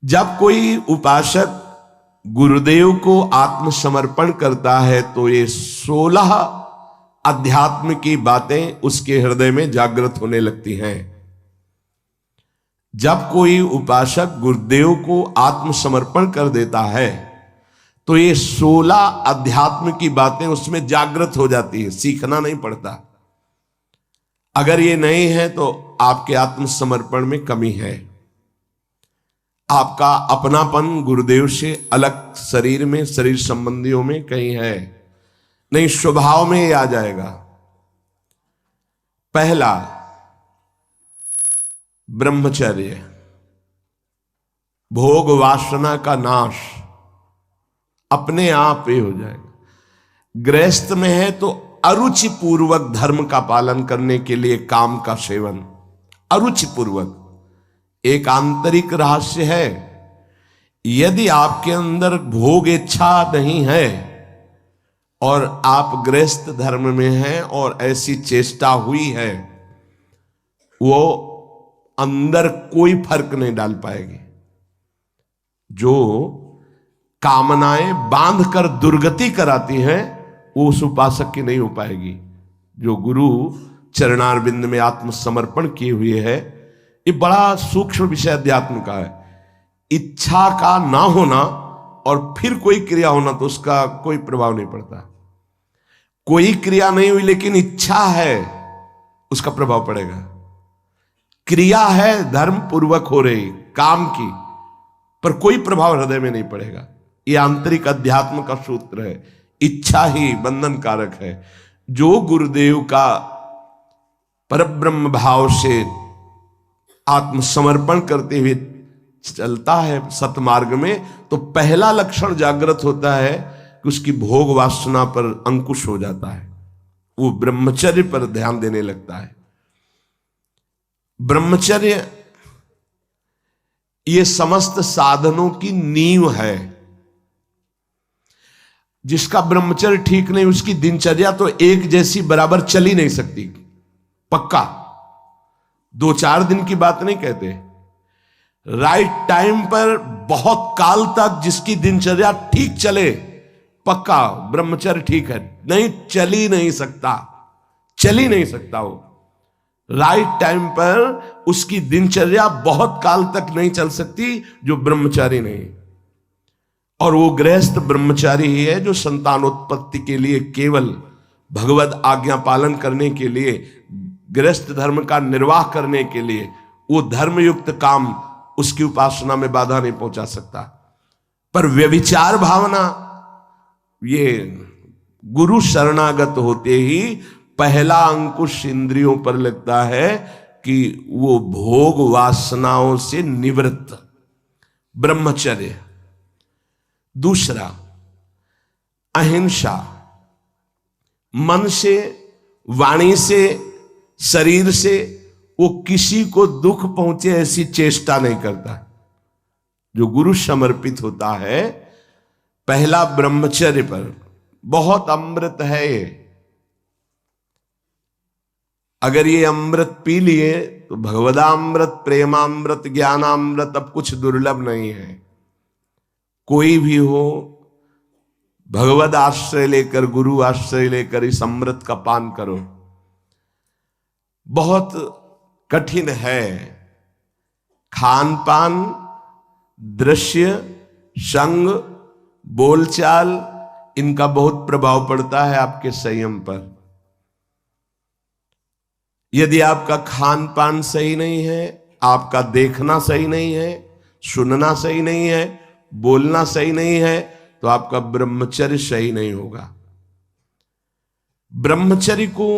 जब कोई उपासक गुरुदेव को आत्मसमर्पण करता है तो ये 16 अध्यात्म की बातें उसके हृदय में जागृत होने लगती हैं। जब कोई उपासक गुरुदेव को आत्मसमर्पण कर देता है तो ये 16 अध्यात्म की बातें उसमें जागृत हो जाती है, सीखना नहीं पड़ता। अगर ये नहीं है तो आपके आत्मसमर्पण में कमी है। आपका अपनापन गुरुदेव से अलग शरीर में, शरीर संबंधियों में कहीं है नहीं, स्वभाव में ही आ जाएगा। पहला, ब्रह्मचर्य, भोग वासना का नाश अपने आप ही हो जाएगा। गृहस्थ में है तो अरुचि पूर्वक धर्म का पालन करने के लिए काम का सेवन, अरुचि पूर्वक, एक आंतरिक रहस्य है। यदि आपके अंदर भोग इच्छा नहीं है और आप गृहस्थ धर्म में हैं और ऐसी चेष्टा हुई है, वो अंदर कोई फर्क नहीं डाल पाएगी। जो कामनाएं बांध कर दुर्गति कराती हैं वो उस उपासक की नहीं हो पाएगी। जो गुरु चरणारविंद में आत्मसमर्पण किए हुए है, ये बड़ा सूक्ष्म विषय अध्यात्म का है। इच्छा का ना होना और फिर कोई क्रिया होना तो उसका कोई प्रभाव नहीं पड़ता। कोई क्रिया नहीं हुई लेकिन इच्छा है, उसका प्रभाव पड़ेगा। क्रिया है धर्म पूर्वक हो रही काम की, पर कोई प्रभाव हृदय में नहीं पड़ेगा। ये आंतरिक अध्यात्म का सूत्र है। इच्छा ही बंधन कारक है। जो गुरुदेव का परब्रह्म भाव से आत्मसमर्पण करते हुए चलता है सतमार्ग में, तो पहला लक्षण जागृत होता है कि उसकी भोग वासना पर अंकुश हो जाता है। वो ब्रह्मचर्य पर ध्यान देने लगता है। ब्रह्मचर्य ये समस्त साधनों की नींव है। जिसका ब्रह्मचर्य ठीक नहीं, उसकी दिनचर्या तो एक जैसी बराबर चल ही नहीं सकती। पक्का 2-4 दिन की बात नहीं कहते। राइट टाइम पर बहुत काल तक जिसकी दिनचर्या ठीक चले, पक्का ब्रह्मचर्य ठीक है। नहीं, चल ही नहीं सकता, चल ही नहीं सकता। वो राइट टाइम पर उसकी दिनचर्या बहुत काल तक नहीं चल सकती जो ब्रह्मचारी नहीं। और वो गृहस्थ ब्रह्मचारी ही है जो संतानोत्पत्ति के लिए, केवल भगवत आज्ञा पालन करने के लिए, गृहस्थ धर्म का निर्वाह करने के लिए, वो धर्मयुक्त काम उसकी उपासना में बाधा नहीं पहुंचा सकता। पर व्यभिचार भावना, ये गुरु शरणागत होते ही पहला अंकुश इंद्रियों पर लगता है कि वो भोग वासनाओं से निवृत्त, ब्रह्मचर्य। दूसरा, अहिंसा, मन से, वाणी से, शरीर से वो किसी को दुख पहुंचे ऐसी चेष्टा नहीं करता। जो गुरु समर्पित होता है, पहला ब्रह्मचर्य पर, बहुत अमृत है ये। अगर ये अमृत पी लिए तो भगवदामृत, प्रेमामृत, ज्ञानामृत अब कुछ दुर्लभ नहीं है। कोई भी हो, भगवद आश्रय लेकर, गुरु आश्रय लेकर इस अमृत का पान करो। बहुत कठिन है। खान पान, दृश्य, संग, बोलचाल, इनका बहुत प्रभाव पड़ता है आपके संयम पर। यदि आपका खान पान सही नहीं है, आपका देखना सही नहीं है, सुनना सही नहीं है, बोलना सही नहीं है, तो आपका ब्रह्मचर्य सही नहीं होगा। ब्रह्मचर्य को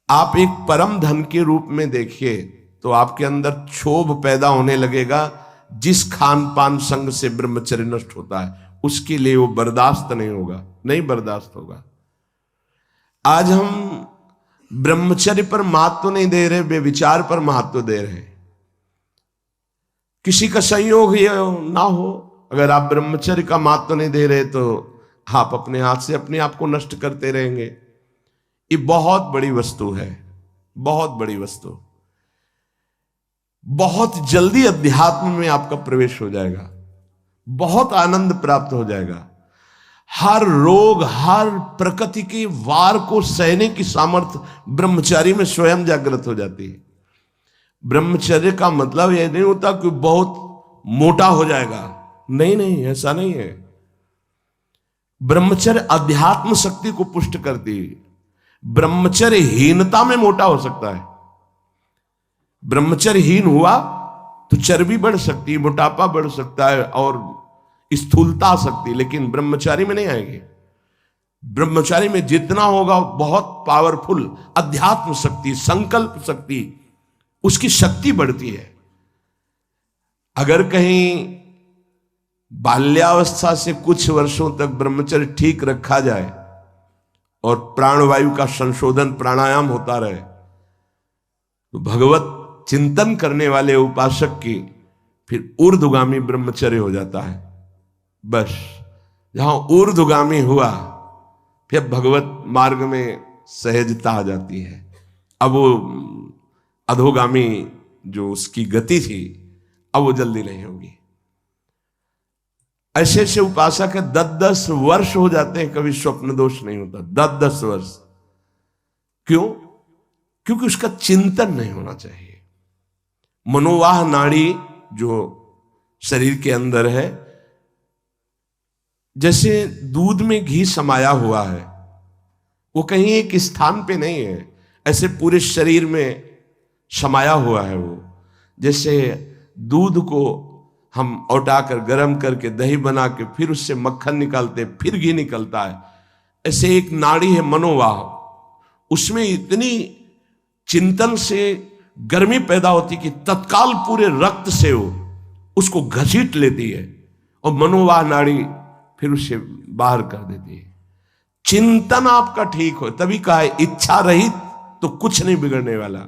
आप एक परम धन के रूप में देखिए तो आपके अंदर क्षोभ पैदा होने लगेगा। जिस खान पान संग से ब्रह्मचर्य नष्ट होता है उसके लिए वो बर्दाश्त नहीं होगा, नहीं बर्दाश्त होगा। आज हम ब्रह्मचर्य पर महत्व नहीं दे रहे, व्यभिचार पर महत्व दे रहे हैं। किसी का संयोग ये ना हो, अगर आप ब्रह्मचर्य का महत्व नहीं दे रहे तो आप अपने हाथ से अपने आप को नष्ट करते रहेंगे। ये बहुत बड़ी वस्तु है, बहुत बड़ी वस्तु। बहुत जल्दी अध्यात्म में आपका प्रवेश हो जाएगा, बहुत आनंद प्राप्त हो जाएगा। हर रोग, हर प्रकृति के वार को सहने की सामर्थ्य ब्रह्मचारी में स्वयं जागृत हो जाती है। ब्रह्मचर्य का मतलब यह नहीं होता कि बहुत मोटा हो जाएगा, नहीं नहीं, ऐसा नहीं है। ब्रह्मचर्य अध्यात्म शक्ति को पुष्ट करती है। ब्रह्मचर्य हीनता में मोटा हो सकता है। ब्रह्मचर्यहीन हुआ तो चर्बी बढ़ सकती है, मोटापा बढ़ सकता है और स्थूलता आ सकती है, लेकिन ब्रह्मचारी में नहीं आएगी। ब्रह्मचारी में जितना होगा बहुत पावरफुल अध्यात्म शक्ति, संकल्प शक्ति, उसकी शक्ति बढ़ती है। अगर कहीं बाल्यावस्था से कुछ वर्षों तक ब्रह्मचर्य ठीक रखा जाए और प्राणवायु का संशोधन प्राणायाम होता रहे तो भगवत चिंतन करने वाले उपासक की फिर ऊर्ध्वगामी ब्रह्मचर्य हो जाता है। बस जहां ऊर्ध्वगामी हुआ फिर भगवत मार्ग में सहजता आ जाती है। अब वो अधोगामी जो उसकी गति थी अब वो जल्दी नहीं होगी। ऐसे ऐसे उपासक है 10-10 वर्ष हो जाते हैं, कभी स्वप्न दोष नहीं होता। 10-10 वर्ष क्यों? क्योंकि उसका चिंतन नहीं होना चाहिए। मनोवाह नाड़ी जो शरीर के अंदर है, जैसे दूध में घी समाया हुआ है, वो कहीं एक स्थान पे नहीं है, ऐसे पूरे शरीर में समाया हुआ है वो। जैसे दूध को हम औटाकर गर्म करके दही बना के फिर उससे मक्खन निकालते, फिर घी निकलता है, ऐसे एक नाड़ी है मनोवाह, उसमें इतनी चिंतन से गर्मी पैदा होती कि तत्काल पूरे रक्त से वो उसको घसीट लेती है और मनोवाह नाड़ी फिर उसे बाहर कर देती है। चिंतन आपका ठीक हो, तभी कहा है इच्छा रहित तो कुछ नहीं बिगड़ने वाला।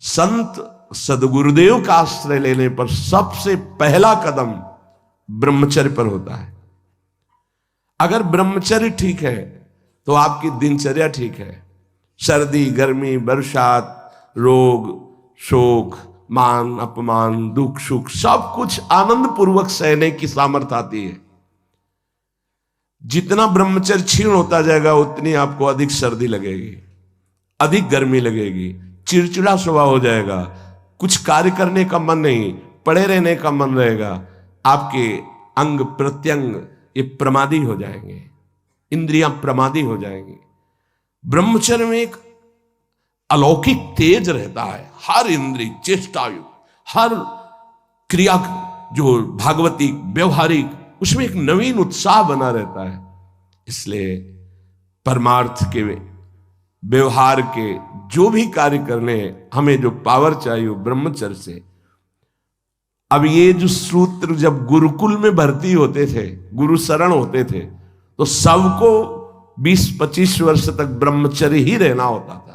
संत सदगुरुदेव का आश्रय लेने पर सबसे पहला कदम ब्रह्मचर्य पर होता है। अगर ब्रह्मचर्य ठीक है तो आपकी दिनचर्या ठीक है। सर्दी, गर्मी, बरसात, रोग, शोक, मान अपमान, दुख सुख सब कुछ आनंद पूर्वक सहने की सामर्थ्य आती है। जितना ब्रह्मचर्य क्षीण होता जाएगा उतनी आपको अधिक सर्दी लगेगी, अधिक गर्मी लगेगी, चिड़चिड़ा स्वभाव हो जाएगा, कुछ कार्य करने का मन नहीं, पड़े रहने का मन रहेगा, आपके अंग प्रत्यंग ये प्रमादी हो जाएंगे, इंद्रियां प्रमादी हो जाएंगी। ब्रह्मचर्य में एक अलौकिक तेज रहता है। हर इंद्रिय, चेष्टायु, हर क्रिया जो भागवतिक व्यवहारिक, उसमें एक नवीन उत्साह बना रहता है। इसलिए परमार्थ के व्यवहार के जो भी कार्य करने हैं, हमें जो पावर चाहिए वो ब्रह्मचर्य से। अब ये जो सूत्र जब गुरुकुल में भर्ती होते थे, गुरु शरण होते थे, तो सबको 20-25 वर्ष तक ब्रह्मचर्य ही रहना होता था।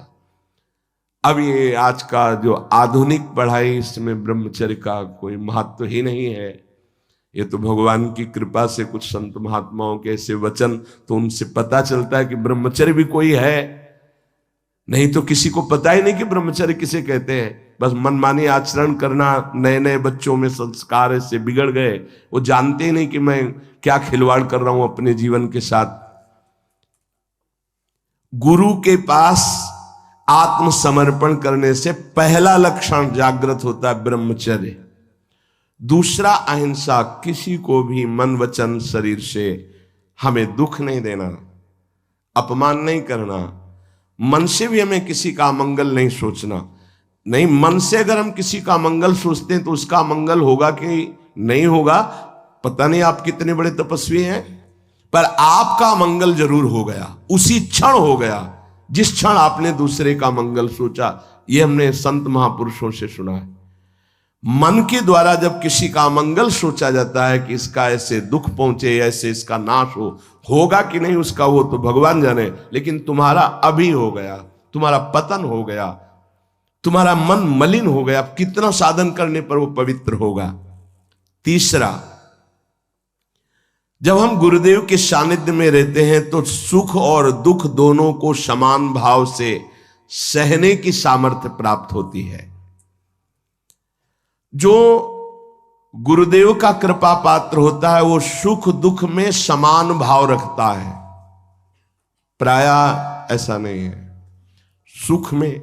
अब ये आज का जो आधुनिक पढ़ाई, इसमें ब्रह्मचर्य का कोई महत्व ही नहीं है। ये तो भगवान की कृपा से कुछ संत महात्माओं के ऐसे वचन, तो उनसे पता चलता है कि ब्रह्मचर्य भी कोई है, नहीं तो किसी को पता ही नहीं कि ब्रह्मचर्य किसे कहते हैं। बस मनमानी आचरण करना, नए नए बच्चों में संस्कार ऐसे बिगड़ गए, वो जानते ही नहीं कि मैं क्या खिलवाड़ कर रहा हूं अपने जीवन के साथ। गुरु के पास आत्मसमर्पण करने से पहला लक्षण जागृत होता है ब्रह्मचर्य। दूसरा अहिंसा, किसी को भी मन वचन शरीर से हमें दुख नहीं देना, अपमान नहीं करना, मन से भी हमें किसी का मंगल नहीं सोचना। नहीं, मन से अगर हम किसी का मंगल सोचते हैं तो उसका मंगल होगा कि नहीं होगा पता नहीं, आप कितने बड़े तपस्वी हैं, पर आपका मंगल जरूर हो गया, उसी क्षण हो गया जिस क्षण आपने दूसरे का मंगल सोचा। ये हमने संत महापुरुषों से सुना है। मन के द्वारा जब किसी का मंगल सोचा जाता है कि इसका ऐसे दुख पहुंचे, ऐसे इसका नाश हो, होगा कि नहीं उसका वो तो भगवान जाने, लेकिन तुम्हारा अभी हो गया, तुम्हारा पतन हो गया, तुम्हारा मन मलिन हो गया। कितना साधन करने पर वो पवित्र होगा। तीसरा, जब हम गुरुदेव के सानिध्य में रहते हैं तो सुख और दुख दोनों को समान भाव से सहने की सामर्थ्य प्राप्त होती है। जो गुरुदेव का कृपा पात्र होता है वो सुख दुख में समान भाव रखता है। प्रायः ऐसा नहीं है। सुख में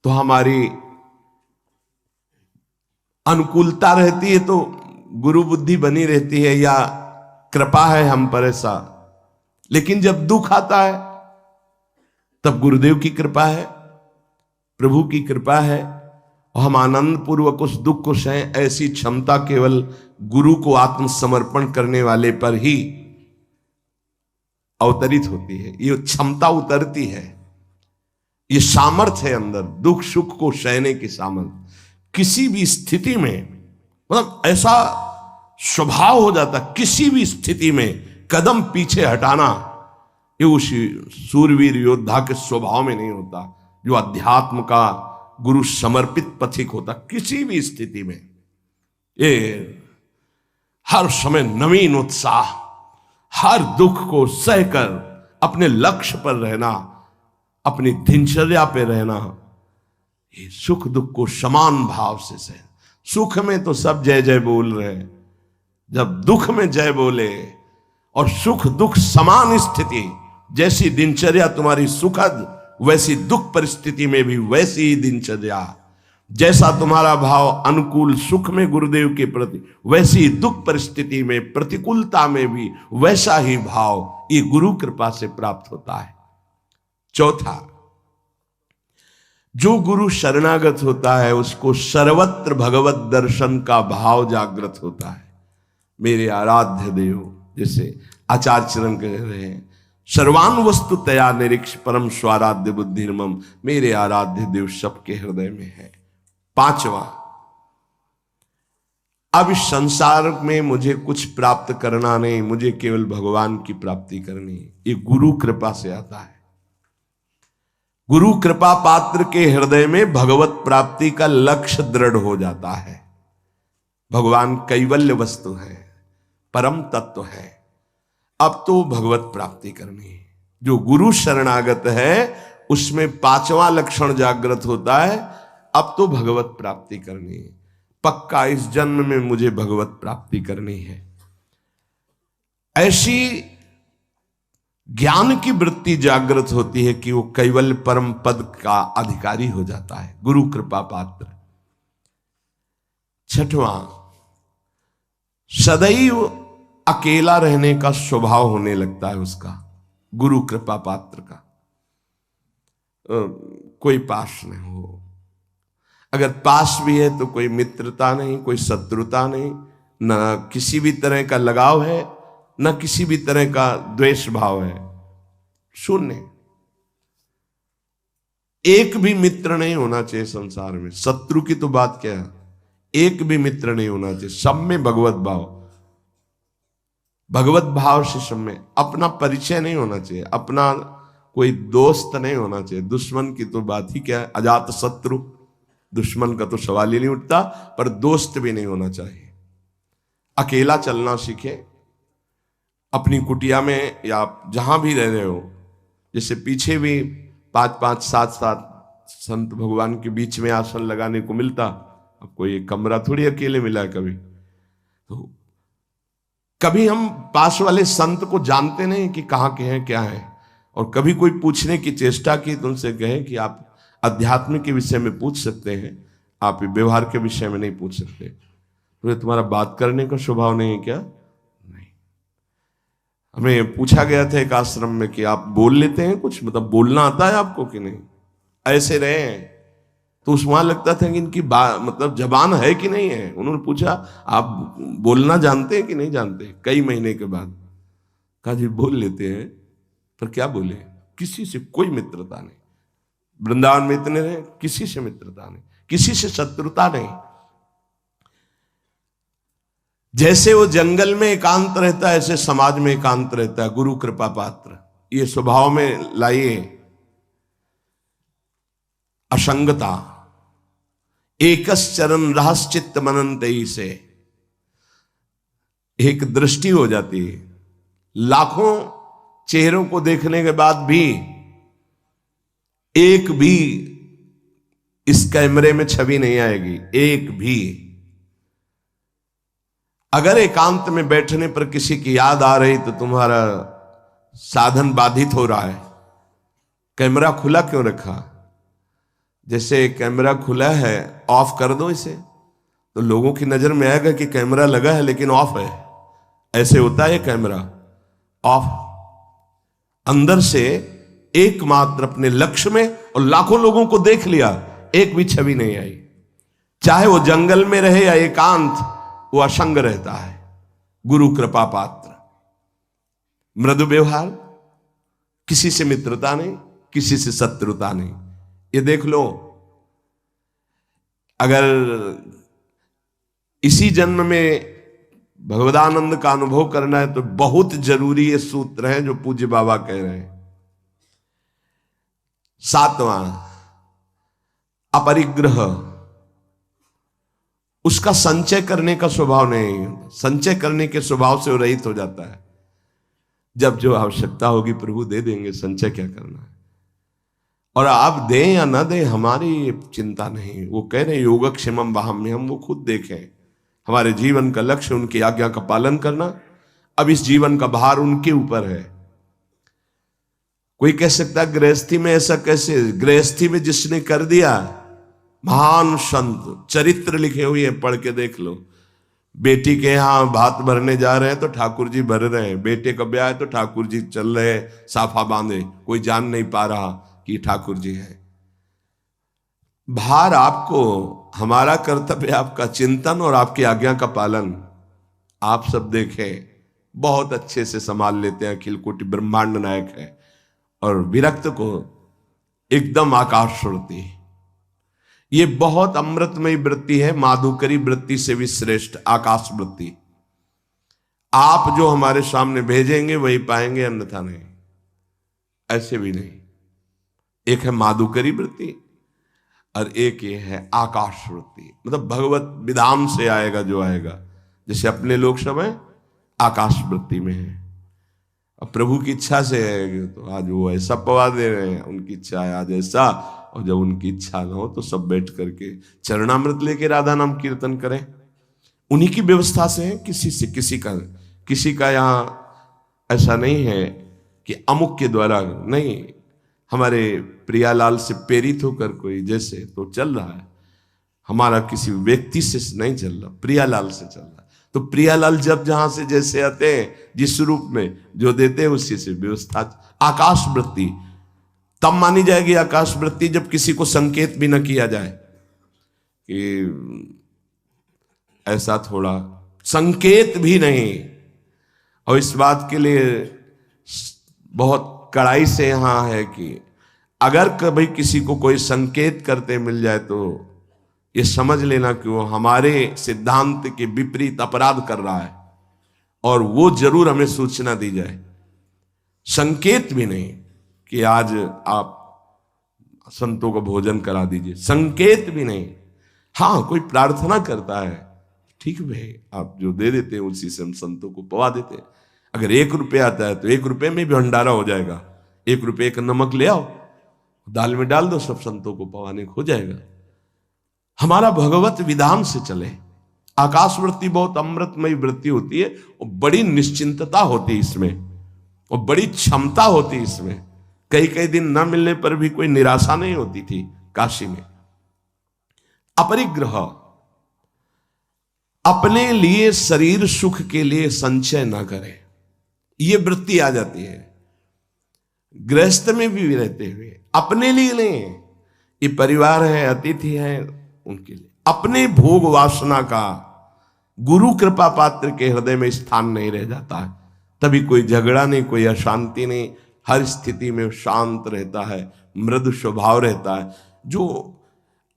तो हमारी अनुकूलता रहती है तो गुरु बुद्धि बनी रहती है या कृपा है हम पर ऐसा, लेकिन जब दुख आता है तब गुरुदेव की कृपा है, प्रभु की कृपा है और हम आनंद पूर्वक उस दुख को सहें। ऐसी क्षमता केवल गुरु को आत्मसमर्पण करने वाले पर ही अवतरित होती है। ये क्षमता उतरती है, ये सामर्थ्य है अंदर, दुख सुख को सहने की सामर्थ्य। किसी भी स्थिति में मतलब ऐसा स्वभाव हो जाता, किसी भी स्थिति में कदम पीछे हटाना ये उसी सूरवीर योद्धा के स्वभाव में नहीं होता, जो अध्यात्म का गुरु समर्पित पथिक होता। किसी भी स्थिति में ये हर समय नवीन उत्साह, हर दुख को सहकर अपने लक्ष्य पर रहना, अपनी दिनचर्या पे रहना, ये सुख दुख को समान भाव से सह। सुख में तो सब जय जय बोल रहे हैं, जब दुख में जय बोले और सुख दुख समान स्थिति, जैसी दिनचर्या तुम्हारी सुखद वैसी दुख परिस्थिति में भी वैसी ही दिनचर्या, जैसा तुम्हारा भाव अनुकूल सुख में गुरुदेव के प्रति वैसी दुख परिस्थिति में प्रतिकूलता में भी वैसा ही भाव ये गुरु कृपा से प्राप्त होता है। चौथा, जो गुरु शरणागत होता है उसको सर्वत्र भगवत दर्शन का भाव जागृत होता है। मेरे आराध्य देव, जैसे आचार्य चरण कह रहे हैं, सर्वान वस्तु तया निरीक्ष परम स्वाराध्य बुद्धिर्मम, मेरे आराध्य देव सबके हृदय में है। पांचवा, अब इस संसार में मुझे कुछ प्राप्त करना नहीं, मुझे केवल भगवान की प्राप्ति करनी है। ये गुरु कृपा से आता है। गुरु कृपा पात्र के हृदय में भगवत प्राप्ति का लक्ष्य दृढ़ हो जाता है। भगवान कैवल्य वस्तु है, परम तत्व है, अब तो भगवत प्राप्ति करनी है। जो गुरु शरणागत है उसमें पांचवा लक्षण जागृत होता है, अब तो भगवत प्राप्ति करनी है, पक्का इस जन्म में मुझे भगवत प्राप्ति करनी है। ऐसी ज्ञान की वृत्ति जागृत होती है कि वो कैवल्य परम पद का अधिकारी हो जाता है, गुरु कृपा पात्र। छठवां, सदैव अकेला रहने का स्वभाव होने लगता है उसका, गुरु कृपा पात्र का। कोई पास नहीं हो, अगर पास भी है तो कोई मित्रता नहीं, कोई शत्रुता नहीं, न किसी भी तरह का लगाव है, न किसी भी तरह का द्वेष भाव है, शून्य। एक भी मित्र नहीं होना चाहिए संसार में, शत्रु की तो बात क्या है, एक भी मित्र नहीं होना चाहिए। सब में भगवत भाव, भगवत भाव से सब में। अपना परिचय नहीं होना चाहिए, अपना कोई दोस्त नहीं होना चाहिए। दुश्मन की तो बात ही क्या है, अजात शत्रु, दुश्मन का तो सवाल ही नहीं उठता, पर दोस्त भी नहीं होना चाहिए। अकेला चलना सीखे, अपनी कुटिया में या जहां भी रह रहे हो, जैसे पीछे भी 5-5, 7-7 संत भगवान के बीच में आसन लगाने को मिलता, अब कोई एक कमरा थोड़ी अकेले मिला है कभी। तो कभी हम पास वाले संत को जानते नहीं कि कहाँ के हैं क्या है, और कभी कोई पूछने की चेष्टा की तो उनसे कहे कि आप अध्यात्म के विषय में पूछ सकते हैं, आप व्यवहार के विषय में नहीं पूछ सकते। तो ये तुम्हारा बात करने का स्वभाव नहीं है क्या? नहीं। हमें पूछा गया था एक आश्रम में कि आप बोल लेते हैं कुछ, मतलब बोलना आता है आपको कि नहीं? ऐसे रहे हैं तो उस वहां लगता था कि इनकी मतलब जबान है कि नहीं है। उन्होंने पूछा आप बोलना जानते हैं कि नहीं जानते? कई महीने के बाद कहा जी बोल लेते हैं, पर क्या बोले? किसी से कोई मित्रता नहीं। वृंदावन में इतने रहे, किसी से मित्रता नहीं, किसी से शत्रुता नहीं। जैसे वो जंगल में एकांत रहता है ऐसे समाज में एकांत रहता है। गुरु कृपा पात्र ये स्वभाव में लाइए। असंगता, एकश्चरण रहस्चित्त मनंतई से एक दृष्टि हो जाती है। लाखों चेहरों को देखने के बाद भी एक भी इस कैमरे में छवि नहीं आएगी एक भी। अगर एकांत में बैठने पर किसी की याद आ रही तो तुम्हारा साधन बाधित हो रहा है। कैमरा खुला क्यों रखा? जैसे कैमरा खुला है, ऑफ कर दो इसे तो लोगों की नजर में आएगा कि कैमरा लगा है लेकिन ऑफ है। ऐसे होता है कैमरा ऑफ। अंदर से एकमात्र अपने लक्ष्य में, और लाखों लोगों को देख लिया, एक भी छवि नहीं आई। चाहे वो जंगल में रहे या एकांत, वो असंग रहता है। गुरु कृपा पात्र, मृदु व्यवहार, किसी से मित्रता नहीं, किसी से शत्रुता नहीं। ये देख लो, अगर इसी जन्म में भगवदानंद का अनुभव करना है तो बहुत जरूरी ये सूत्र है जो पूज्य बाबा कह रहे हैं। 7वां, अपरिग्रह। उसका संचय करने का स्वभाव नहीं, संचय करने के स्वभाव से वो रहित हो जाता है। जब जो आवश्यकता होगी प्रभु दे देंगे, संचय क्या करना है। और आप दें या ना दें हमारी चिंता नहीं। वो कह रहे योगक्षेमम वहाम्यहम्, वो खुद देखें। हमारे जीवन का लक्ष्य उनकी आज्ञा का पालन करना। अब इस जीवन का भार उनके ऊपर है। कोई कह सकता है गृहस्थी में ऐसा कैसे? गृहस्थी में जिसने कर दिया, महान संत चरित्र लिखे हुए हैं, पढ़ के देख लो। बेटी के यहां भात भरने जा रहे हैं तो ठाकुर जी भर रहे हैं। बेटे का ब्याह है तो ठाकुर जी चल रहे हैं साफा बांधे, कोई जान नहीं पा रहा कि ठाकुर जी है। भार आपको, हमारा कर्तव्य आपका चिंतन और आपकी आज्ञा का पालन। आप सब देखें, बहुत अच्छे से संभाल लेते हैं। अखिल कोटि ब्रह्मांड नायक है। और विरक्त को एकदम आकाश छोड़ती। ये बहुत अमृतमयी वृत्ति है, माधुकरी वृत्ति से भी श्रेष्ठ आकाश वृत्ति। आप जो हमारे सामने भेजेंगे वही पाएंगे, अन्यथा नहीं। ऐसे भी नहीं। एक है माधुकरी वृत्ति और एक ये है आकाश वृत्ति। मतलब भगवत विधान से आएगा जो आएगा। जैसे अपने लोग सब हैं आकाश वृत्ति में है, अब प्रभु की इच्छा से है तो आज वो ऐसा पवा दे रहे हैं। उनकी इच्छा है आज ऐसा, और जब उनकी इच्छा ना हो तो सब बैठ करके चरणामृत लेके राधा नाम कीर्तन करें। उन्हीं की व्यवस्था से है, किसी से किसी का यहाँ ऐसा नहीं है कि अमुक के द्वारा नहीं। हमारे प्रियालाल से प्रेरित होकर कोई जैसे तो चल रहा है, हमारा किसी व्यक्ति से नहीं चल रहा, प्रियालाल से चल रहा। तो प्रियालाल जब जहां से जैसे आते हैं, जिस रूप में जो देते हैं उसी से व्यवस्था। आकाश वृत्ति तब मानी जाएगी आकाश वृत्ति जब किसी को संकेत भी न किया जाए कि ऐसा, थोड़ा संकेत भी नहीं। और इस बात के लिए बहुत कड़ाई से यहां है कि अगर कभी किसी को कोई संकेत करते मिल जाए तो ये समझ लेना कि वो हमारे सिद्धांत के विपरीत अपराध कर रहा है, और वो जरूर हमें सूचना दी जाए। संकेत भी नहीं कि आज आप संतों को भोजन करा दीजिए, संकेत भी नहीं। हाँ, कोई प्रार्थना करता है, ठीक है, आप जो दे देते हैं उसी से हम संतों को पवा देते हैं। अगर 1 रुपया आता है तो 1 रुपये में भी भंडारा हो जाएगा। 1 रुपये का नमक ले आओ, दाल में डाल दो, सब संतों को पवाने हो जाएगा। हमारा भगवत विधान से चले। आकाश वृत्ति बहुत अमृतमयी वृत्ति होती है, और बड़ी निश्चिंतता होती है इसमें, और बड़ी क्षमता होती है इसमें। कई दिन न मिलने पर भी कोई निराशा नहीं होती थी काशी में। अपरिग्रह, अपने लिए शरीर सुख के लिए संचय ना करें, ये वृत्ति आ जाती है। गृहस्थ में भी रहते हुए अपने लिए नहीं, ये परिवार है, अतिथि है, उनके लिए। अपने भोग वासना का गुरु कृपा पात्र के हृदय में स्थान नहीं रह जाता है, तभी कोई झगड़ा नहीं, कोई अशांति नहीं। हर स्थिति में शांत रहता है, मृदु स्वभाव रहता है। जो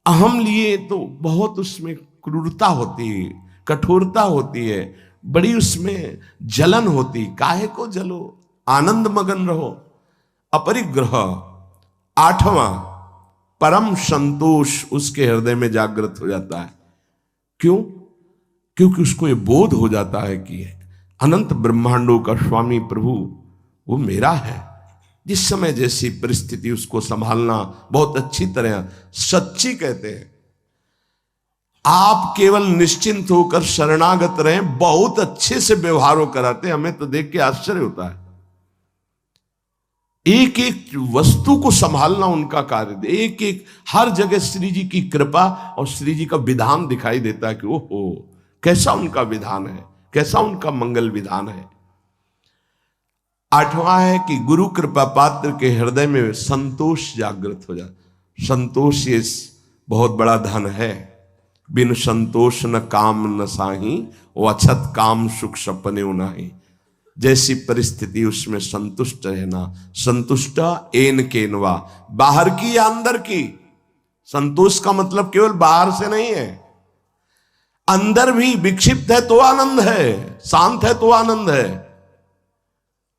अहम लिए तो बहुत उसमें क्रूरता होती है, कठोरता होती है, बड़ी उसमें जलन होती। काहे को जलो, आनंद मगन रहो। अपरिग्रह। 8वां, परम संतोष उसके हृदय में जागृत हो जाता है। क्यों? क्योंकि उसको ये बोध हो जाता है कि अनंत ब्रह्मांडों का स्वामी प्रभु वो मेरा है। जिस समय जैसी परिस्थिति उसको संभालना बहुत अच्छी तरह। सच्ची कहते हैं, आप केवल निश्चिंत होकर शरणागत रहें, बहुत अच्छे से व्यवहार कराते हैं। हमें तो देख के आश्चर्य होता है। एक एक वस्तु को संभालना उनका कार्य, एक एक हर जगह श्री जी की कृपा और श्री जी का विधान दिखाई देता है कि ओहो, कैसा उनका विधान है, कैसा उनका मंगल विधान है। आठवां है कि गुरु कृपा पात्र के हृदय में संतोष जागृत हो जाए। संतोष ये बहुत बड़ा धन है। बिन संतोष न काम न साही, वो अछत काम सुख सपने उनाही। जैसी परिस्थिति उसमें संतुष्ट रहना। संतुष्ट एन केनवा, बाहर की या अंदर की। संतोष का मतलब केवल बाहर से नहीं है, अंदर भी। विक्षिप्त है तो आनंद है, शांत है तो आनंद है।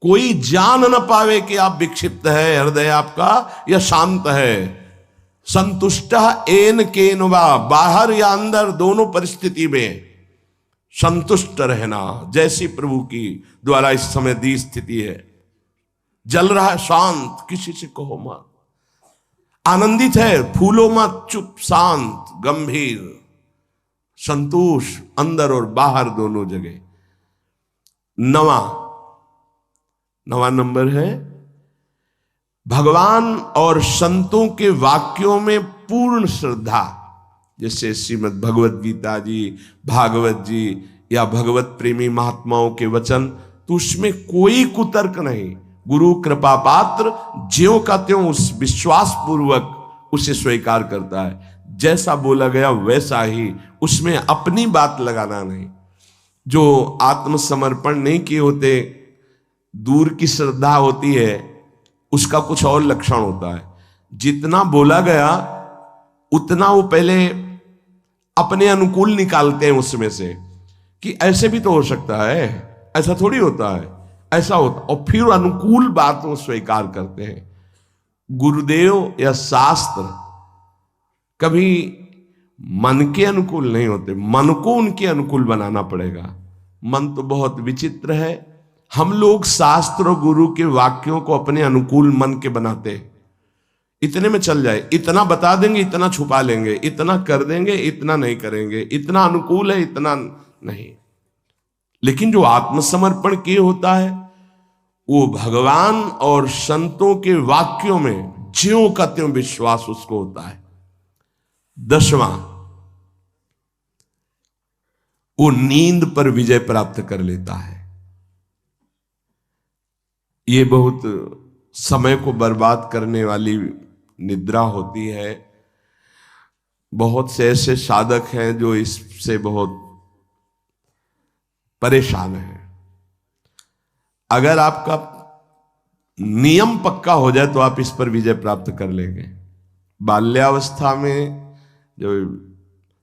कोई जान न पावे कि आप विक्षिप्त है, हृदय आपका या शांत है। संतुष्ट एन केनवा, बाहर या अंदर दोनों परिस्थिति में संतुष्ट रहना। जैसी प्रभु की द्वारा इस समय दी स्थिति है, जल रहा है शांत, किसी से कहो मत। आनंदित है, फूलो मत, चुप शांत गंभीर। संतोष अंदर और बाहर दोनों जगह। नवा नंबर है, भगवान और संतों के वाक्यों में पूर्ण श्रद्धा। जैसे श्रीमद् भगवत गीता जी, भागवत जी या भगवत प्रेमी महात्माओं के वचन, तो उसमें कोई कुतर्क नहीं। गुरु कृपा पात्र ज्यों का त्यों उस विश्वास पूर्वक उसे स्वीकार करता है। जैसा बोला गया वैसा ही, उसमें अपनी बात लगाना नहीं। जो आत्मसमर्पण नहीं किए होते, दूर की श्रद्धा होती है, उसका कुछ और लक्षण होता है। जितना बोला गया उतना वो पहले अपने अनुकूल निकालते हैं उसमें से, कि ऐसे भी तो हो सकता है, ऐसा थोड़ी होता है, ऐसा होता, और फिर अनुकूल बात वो स्वीकार करते हैं। गुरुदेव या शास्त्र कभी मन के अनुकूल नहीं होते, मन को उनके अनुकूल बनाना पड़ेगा। मन तो बहुत विचित्र है। हम लोग शास्त्र और गुरु के वाक्यों को अपने अनुकूल मन के बनाते हैं। इतने में चल जाए, इतना बता देंगे, इतना छुपा लेंगे, इतना कर देंगे, इतना नहीं करेंगे, इतना अनुकूल है, इतना नहीं। लेकिन जो आत्मसमर्पण किए होता है, वो भगवान और संतों के वाक्यों में ज्यों का त्यों विश्वास उसको होता है। 10वां, वो नींद पर विजय प्राप्त कर लेता है। ये बहुत समय को बर्बाद करने वाली निद्रा होती है। बहुत से ऐसे साधक हैं जो इससे बहुत परेशान हैं। अगर आपका नियम पक्का हो जाए तो आप इस पर विजय प्राप्त कर लेंगे। बाल्यावस्था में जो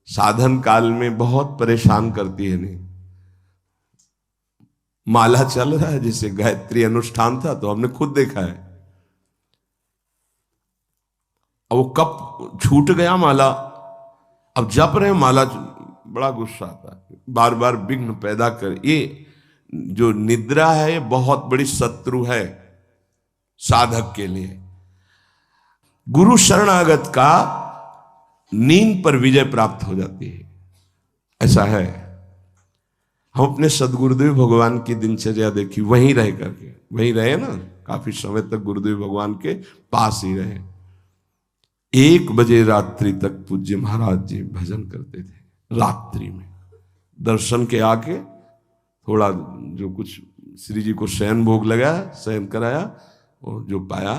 साधन काल में बहुत परेशान करती है। नहीं, माला चल रहा है, जैसे गायत्री अनुष्ठान था तो हमने खुद देखा है। अब वो कब छूट गया माला, अब जप रहे माला, बड़ा गुस्सा आता है, बार बार विघ्न पैदा कर। ये जो निद्रा है ये बहुत बड़ी शत्रु है साधक के लिए। गुरु शरणागत का नींद पर विजय प्राप्त हो जाती है, ऐसा है। हम अपने सदगुरुदेव भगवान की दिनचर्या देखी, वहीं रह करके, वहीं रहे ना, काफी समय तक गुरुदेव भगवान के पास ही रहे। 1 बजे रात्रि तक पूज्य महाराज जी भजन करते थे। रात्रि में दर्शन के आके थोड़ा जो कुछ श्री जी को शयन भोग लगाया, शयन कराया, और जो पाया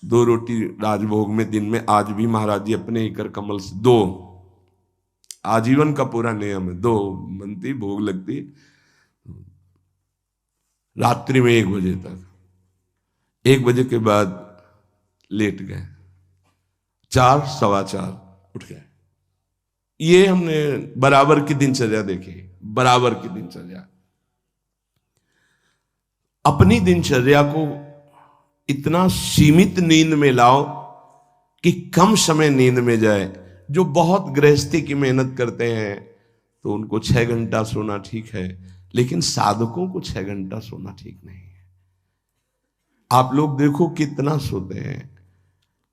2 रोटी राजभोग में दिन में। आज भी महाराज जी अपने ही कर कमल से 2, आजीवन का पूरा नियम है, 2 बनती भोग लगती रात्रि में 1 बजे तक। 1 बजे के बाद लेट गए, 4, 4:15 उठ गए। ये हमने बराबर की दिनचर्या देखी, बराबर की दिनचर्या। अपनी दिनचर्या को इतना सीमित नींद में लाओ कि कम समय नींद में जाए। जो बहुत गृहस्थी की मेहनत करते हैं तो उनको 6 घंटा सोना ठीक है, लेकिन साधकों को 6 घंटा सोना ठीक नहीं है। आप लोग देखो कितना सोते हैं।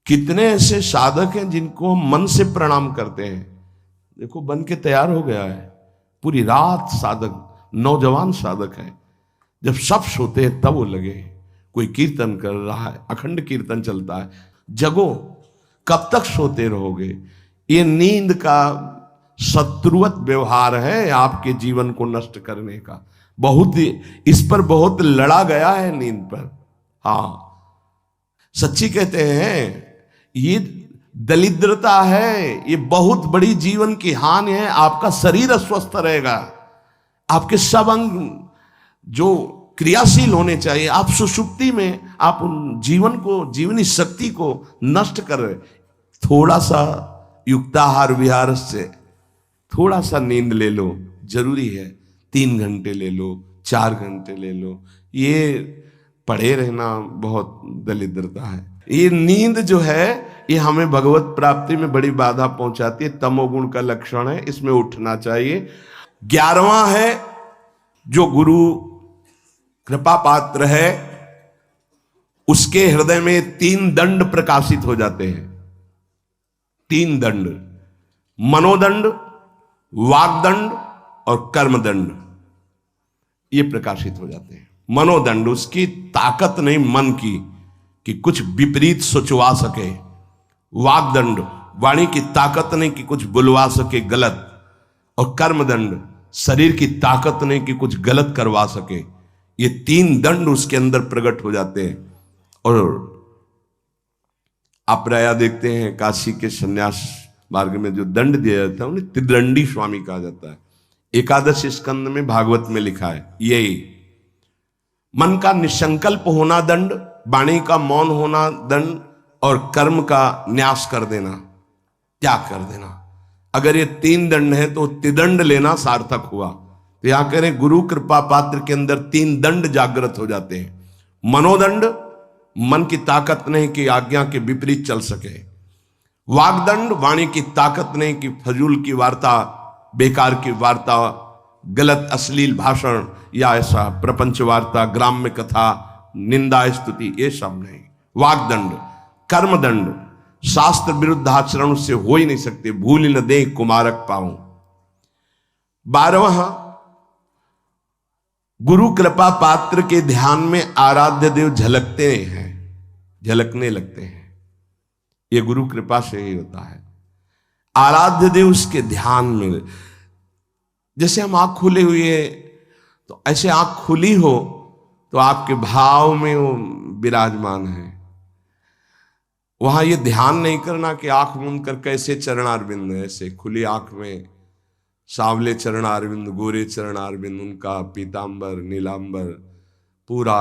कितने ऐसे साधक हैं जिनको हम मन से प्रणाम करते हैं। देखो बन के तैयार हो गया है, पूरी रात साधक, नौजवान साधक है, जब सब सोते हैं तब वो लगे। कोई कीर्तन कर रहा है, अखंड कीर्तन चलता है, जगो, कब तक सोते रहोगे। ये नींद का शत्रुवत व्यवहार है आपके जीवन को नष्ट करने का। बहुत इस पर बहुत लड़ा गया है नींद पर। हाँ, सच्ची कहते हैं, ये दरिद्रता है, ये बहुत बड़ी जीवन की हानि है। आपका शरीर अस्वस्थ रहेगा, आपके सब अंग जो क्रियाशील होने चाहिए, आप सुषुप्ति में आप उन जीवन को, जीवनी शक्ति को नष्ट कर रहे। थोड़ा सा युक्ताहार विहार से थोड़ा सा नींद ले लो, जरूरी है। 3 घंटे ले लो, 4 घंटे ले लो, ये पड़े रहना बहुत दरिद्रता है। ये नींद जो है ये हमें भगवत प्राप्ति में बड़ी बाधा पहुंचाती है, तमोगुण का लक्षण है, इसमें उठना चाहिए। 11वां है, जो गुरु कृपा पात्र है उसके हृदय में 3 दंड प्रकाशित हो जाते हैं। 3 दंड, मनोदंड, वागदंड और कर्मदंड, ये प्रकाशित हो जाते हैं। मनोदंड, उसकी ताकत नहीं मन की कि कुछ विपरीत सोचवा सके। वागदंड, वाणी की ताकत नहीं कि कुछ बुलवा सके गलत। और कर्मदंड, शरीर की ताकत नहीं कि कुछ गलत करवा सके। ये 3 दंड उसके अंदर प्रकट हो जाते हैं। और आप प्राय देखते हैं काशी के संन्यास मार्ग में जो दंड दिया जाता है उन्हें त्रिदंडी स्वामी कहा जाता है। 11 स्कंद में भागवत में लिखा है यही। मन का निसंकल्प होना दंड, वाणी का मौन होना दंड, और कर्म का न्यास कर देना, त्याग कर देना। अगर ये 3 दंड है तो त्रिदंड लेना सार्थक हुआ। तो यहां करें गुरु कृपा पात्र के अंदर 3 दंड जागृत हो जाते हैं। मनोदंड, मन की ताकत नहीं कि आज्ञा के विपरीत चल सके। वागदंड, वाणी की ताकत नहीं कि फजूल की वार्ता, बेकार की वार्ता, गलत अश्लील भाषण या ऐसा प्रपंच वार्ता, ग्राम्य कथा, निंदा स्तुति, ये सब नहीं। वागदंड। कर्मदंड, शास्त्र विरुद्ध आचरण से हो ही नहीं सकते, भूल न दे कुमारक पाऊं। 12वां, गुरु कृपा पात्र के ध्यान में आराध्य देव झलकते हैं, झलकने लगते हैं। ये गुरु कृपा से ही होता है। आराध्य देव उसके ध्यान में, जैसे हम आंख खुले हुए तो ऐसे आंख खुली हो तो आपके भाव में वो विराजमान है। वहां ये ध्यान नहीं करना कि आंख मूंद कर कैसे चरणारविंद, ऐसे खुली आंख में सांवले चरणारविंद, गोरे चरणारविंद, उनका पीतांबर नीलांबर पूरा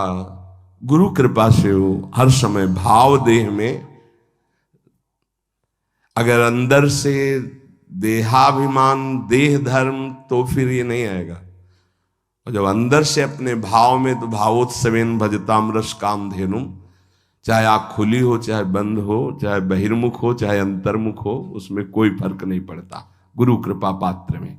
गुरु कृपा से हो हर समय भाव देह में। अगर अंदर से देहाभिमान, देह धर्म, तो फिर ये नहीं आएगा। और जब अंदर से अपने भाव में, तो भावोत्सवेन भजताम रस काम धेनु, चाहे आंख खुली हो, चाहे बंद हो, चाहे बहिर्मुख हो, चाहे अंतर्मुख हो, उसमें कोई फर्क नहीं पड़ता। गुरु कृपा पात्र में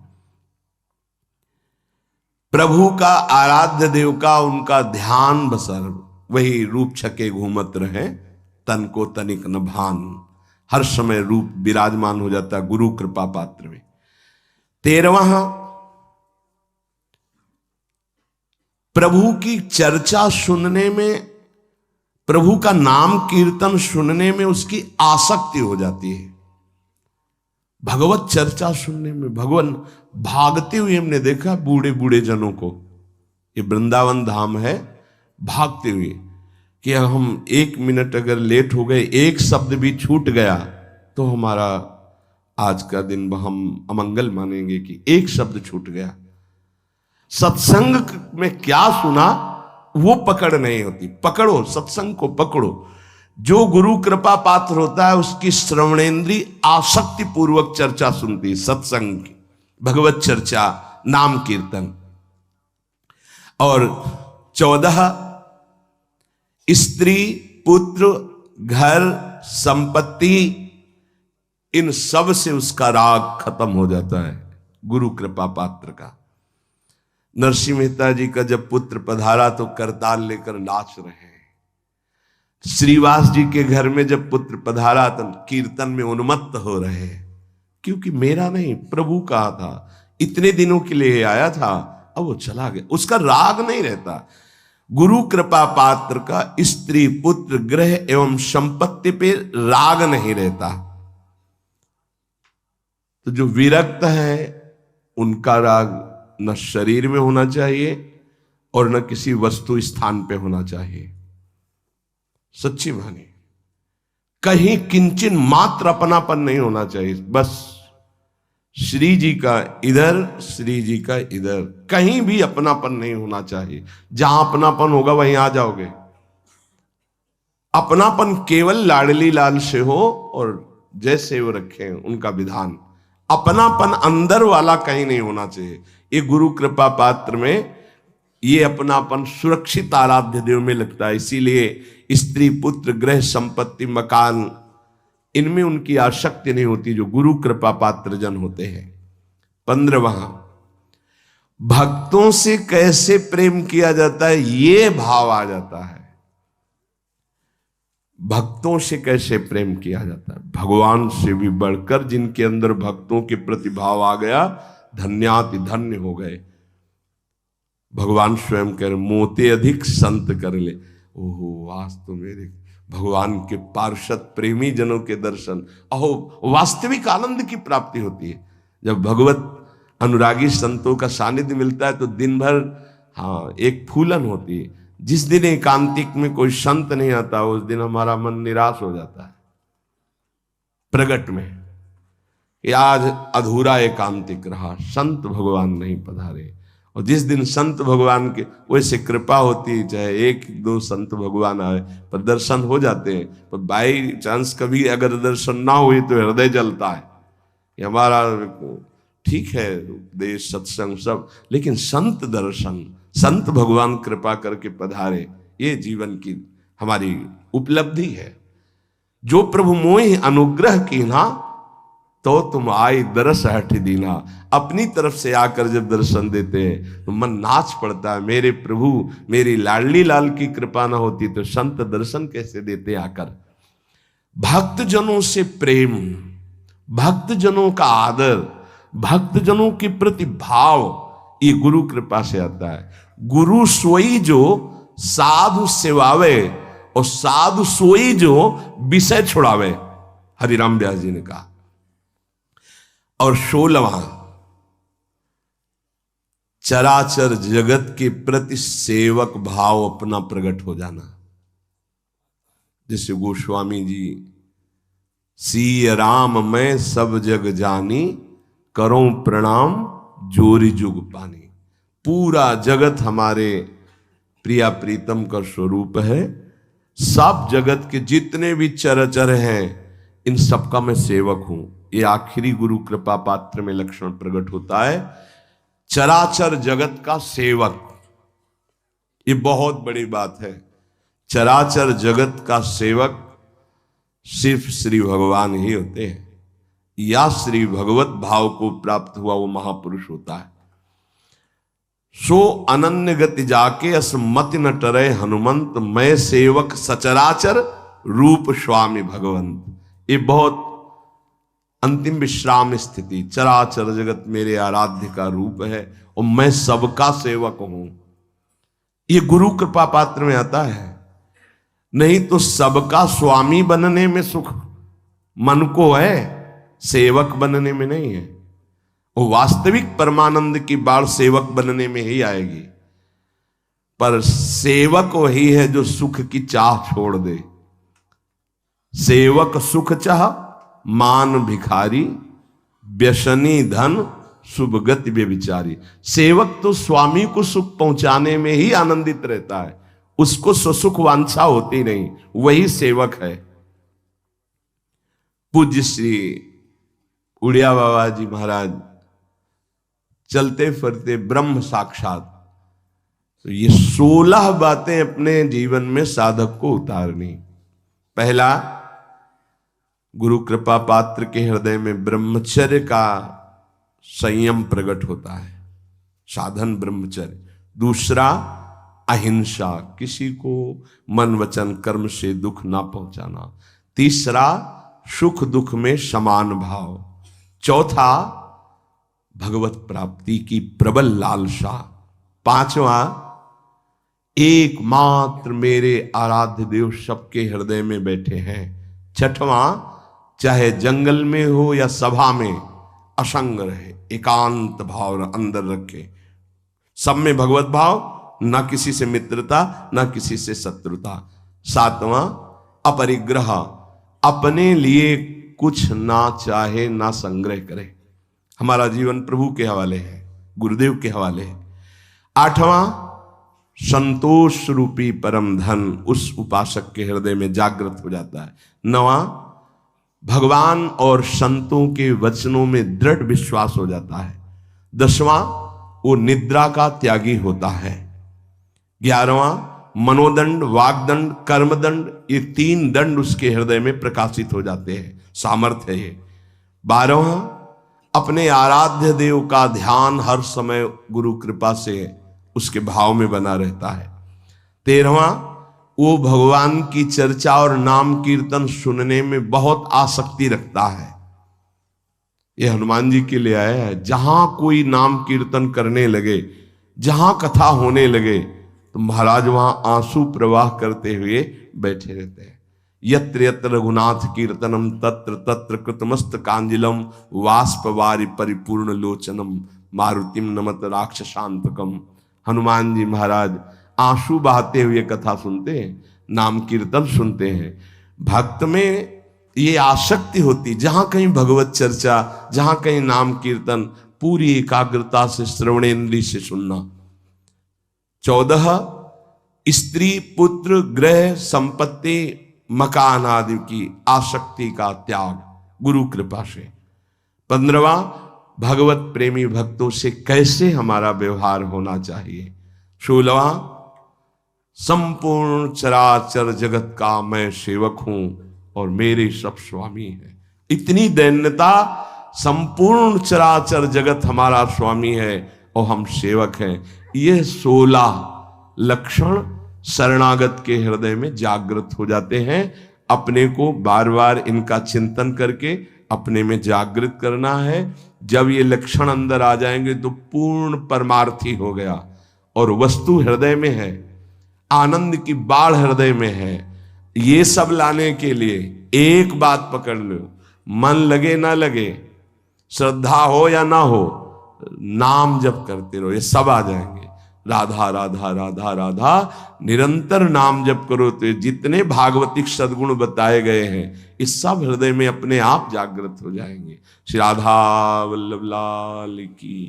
प्रभु का, आराध्य देव का, उनका ध्यान बसर वही रूप छके घूमत रहे, तन को तनिक न भान। हर समय रूप विराजमान हो जाता गुरु कृपा पात्र में। 13वां, प्रभु की चर्चा सुनने में, प्रभु का नाम कीर्तन सुनने में उसकी आसक्ति हो जाती है। भगवत चर्चा सुनने में, भगवान भागते हुए हमने देखा बूढ़े बूढ़े जनों को। ये वृंदावन धाम है, भागते हुए कि हम 1 मिनट अगर लेट हो गए, एक शब्द भी छूट गया तो हमारा आज का दिन हम अमंगल मानेंगे कि एक शब्द छूट गया। सत्संग में क्या सुना वो पकड़ नहीं होती। पकड़ो, सत्संग को पकड़ो। जो गुरु कृपा पात्र होता है उसकी श्रवणेन्द्रीय आसक्ति पूर्वक चर्चा सुनती, सत्संग की, भगवत चर्चा, नाम कीर्तन। और 14, स्त्री, पुत्र, घर, संपत्ति, इन सब से उसका राग खत्म हो जाता है गुरु कृपा पात्र का। नरसिंह मेहता जी का जब पुत्र पधारा तो करताल लेकर नाच रहे हैं, श्रीवास जी के घर में जब पुत्र पधारा तो कीर्तन में उन्मत्त हो रहे हैं, क्योंकि मेरा नहीं प्रभु का था, इतने दिनों के लिए आया था, अब वो चला गया। उसका राग नहीं रहता। गुरु कृपा पात्र का स्त्री पुत्र ग्रह एवं संपत्ति पे राग नहीं रहता। तो जो विरक्त है उनका राग न शरीर में होना चाहिए और न किसी वस्तु स्थान पे होना चाहिए। सच्ची माने कहीं किंचन मात्र अपनापन नहीं होना चाहिए। बस श्री जी का इधर, श्री जी का इधर, कहीं भी अपनापन नहीं होना चाहिए। जहां अपनापन होगा वहीं आ जाओगे। अपनापन केवल लाडली लाल से हो और जैसे वो रखे उनका विधान। अपनापन अंदर वाला कहीं नहीं होना चाहिए। ये गुरु कृपा पात्र में ये अपनापन सुरक्षित आराध्य देव में लगता है। इसीलिए स्त्री पुत्र ग्रह संपत्ति मकान इनमें उनकी आसक्ति नहीं होती जो गुरु कृपा पात्र जन होते हैं। 15वां, भक्तों से कैसे प्रेम किया जाता है ये भाव आ जाता है। भक्तों से कैसे प्रेम किया जाता है, भगवान से भी बढ़कर जिनके अंदर भक्तों के प्रति भाव आ गया, धन्याति धन्य हो गए। भगवान स्वयं कह रहे मोते अधिक संत कर ले। ओहो, आज तो मेरे भगवान के पार्षद प्रेमी जनों के दर्शन, अहो वास्तविक आनंद की प्राप्ति होती है। जब भगवत अनुरागी संतों का सानिध्य मिलता है तो दिन भर एक फूलन होती है। जिस दिन एकांतिक में कोई संत नहीं आता उस दिन हमारा मन निराश हो जाता है प्रगट में कि आज अधूरा एकांतिक रहा, संत भगवान नहीं पधारे। और जिस दिन संत भगवान के वैसे कृपा होती है, चाहे एक दो संत भगवान आए पर दर्शन हो जाते हैं, पर बाई चांस कभी अगर दर्शन ना हुए तो हृदय जलता है कि हमारा ठीक है उपदेश सत्संग सब, लेकिन संत दर्शन, संत भगवान कृपा करके पधारे, ये जीवन की हमारी उपलब्धि है। जो प्रभु मोहि अनुग्रह कीन्हा तो तुम आई दरस हठ दीना। अपनी तरफ से आकर जब दर्शन देते हैं तो मन नाच पड़ता है, मेरे प्रभु मेरी लाडली लाल की कृपा ना होती तो संत दर्शन कैसे देते आकर। भक्त जनों से प्रेम, भक्त जनों का आदर, भक्त जनों के प्रति भाव, ये गुरु कृपा से आता है। गुरु सोई जो साधु सेवावे और साधु सोई जो विषय छुड़ावे, हरिराम व्यास जी ने कहा। और 16वां, चराचर जगत के प्रति सेवक भाव अपना प्रकट हो जाना। जैसे गोस्वामी जी, सीय राम मैं सब जग जानी, करो प्रणाम जोरी जुग पानी। पूरा जगत हमारे प्रिया प्रीतम का स्वरूप है। सब जगत के जितने भी चराचर हैं इन सबका मैं सेवक हूं। ये आखिरी गुरु कृपा पात्र में लक्षण प्रकट होता है, चराचर जगत का सेवक। ये बहुत बड़ी बात है। चराचर जगत का सेवक सिर्फ श्री भगवान ही होते हैं, या श्री भगवत भाव को प्राप्त हुआ वो महापुरुष होता है। सो अनन्य गति जाके असमति न टरे हनुमंत, मैं सेवक सचराचर रूप स्वामी भगवंत। ये बहुत अंतिम विश्राम स्थिति, चराचर जगत मेरे आराध्य का रूप है और मैं सबका सेवक हूं। ये गुरु कृपा पात्र में आता है। नहीं तो सबका स्वामी बनने में सुख मन को है, सेवक बनने में नहीं है। वो वास्तविक परमानंद की बाढ़ सेवक बनने में ही आएगी। पर सेवक वही है जो सुख की चाह छोड़ दे। सेवक सुख चाह मान भिखारी, व्यसनी धन शुभ गति व्यभिचारी। सेवक तो स्वामी को सुख पहुंचाने में ही आनंदित रहता है, उसको सुख वांछा होती नहीं, वही सेवक है। पूज्य श्री उड़िया बाबा जी महाराज चलते फिरते ब्रह्म साक्षात, तो ये 16 बातें अपने जीवन में साधक को उतारनी। पहला, गुरु कृपा पात्र के हृदय में ब्रह्मचर्य का संयम प्रकट होता है, साधन ब्रह्मचर्य। दूसरा, अहिंसा, किसी को मन वचन कर्म से दुख ना पहुंचाना। तीसरा, सुख दुख में समान भाव। चौथा, भगवत प्राप्ति की प्रबल लालसा। पांचवा, एकमात्र मेरे आराध्य देव सबके हृदय में बैठे हैं। छठवां, चाहे जंगल में हो या सभा में असंग रहे, एकांत भाव अंदर रखे, सब में भगवत भाव, ना किसी से मित्रता ना किसी से शत्रुता। सातवां, अपरिग्रह, अपने लिए कुछ ना चाहे ना संग्रह करे, हमारा जीवन प्रभु के हवाले है, गुरुदेव के हवाले है। आठवां, संतोष रूपी परम धन उस उपासक के हृदय में जागृत हो जाता है। नवां, भगवान और संतों के वचनों में दृढ़ विश्वास हो जाता है। दसवां, वो निद्रा का त्यागी होता है। 11वां, मनोदंड, वागदंड, कर्मदंड, ये 3 दंड उसके हृदय में प्रकाशित हो जाते हैं, सामर्थ्य है ये। 12वां, अपने आराध्य देव का ध्यान हर समय गुरु कृपा से उसके भाव में बना रहता है। 13वां, वो भगवान की चर्चा और नाम कीर्तन सुनने में बहुत आसक्ति रखता है। ये हनुमान जी के लिए आया है, जहां कोई नाम कीर्तन करने लगे, जहां कथा होने लगे, तो महाराज वहां आंसू प्रवाह करते हुए बैठे रहते हैं। यत्र यत्र रघुनाथ कीर्तनम तत्र तत्र कृतमस्त कांजिलम वाष्पवारि परिपूर्ण लोचनम मारुतिम नमत राक्षसांतकम। हनुमान जी महाराज आंसू बहाते हुए कथा सुनते हैं, नाम कीर्तन सुनते हैं। भक्त में ये आसक्ति होती, जहां कहीं भगवत चर्चा, जहां कहीं नाम कीर्तन, पूरी एकाग्रता से श्रवणेन्द्रिय से सुनना। 14, स्त्री पुत्र गृह संपत्ति मकान आदि की आसक्ति का त्याग गुरु कृपा से। 15वां, भगवत प्रेमी भक्तों से कैसे हमारा व्यवहार होना चाहिए। 16वां, संपूर्ण चराचर जगत का मैं सेवक हूं और मेरे सब स्वामी हैं। इतनी दैन्यता, संपूर्ण चराचर जगत हमारा स्वामी है और हम सेवक हैं। ये 16 लक्षण शरणागत के हृदय में जागृत हो जाते हैं। अपने को बार बार इनका चिंतन करके अपने में जागृत करना है। जब ये लक्षण अंदर आ जाएंगे तो पूर्ण परमार्थी हो गया और वस्तु हृदय में है, आनंद की बाढ़ हृदय में है। ये सब लाने के लिए एक बात पकड़ लो, मन लगे ना लगे, श्रद्धा हो या ना हो, नाम जप करते रहो, ये सब आ जाएंगे। राधा राधा राधा राधा निरंतर नाम जप करो तो जितने भागवतिक सद्गुण बताए गए हैं इस सब हृदय में अपने आप जागृत हो जाएंगे। श्री राधा वल्लभ लाल की।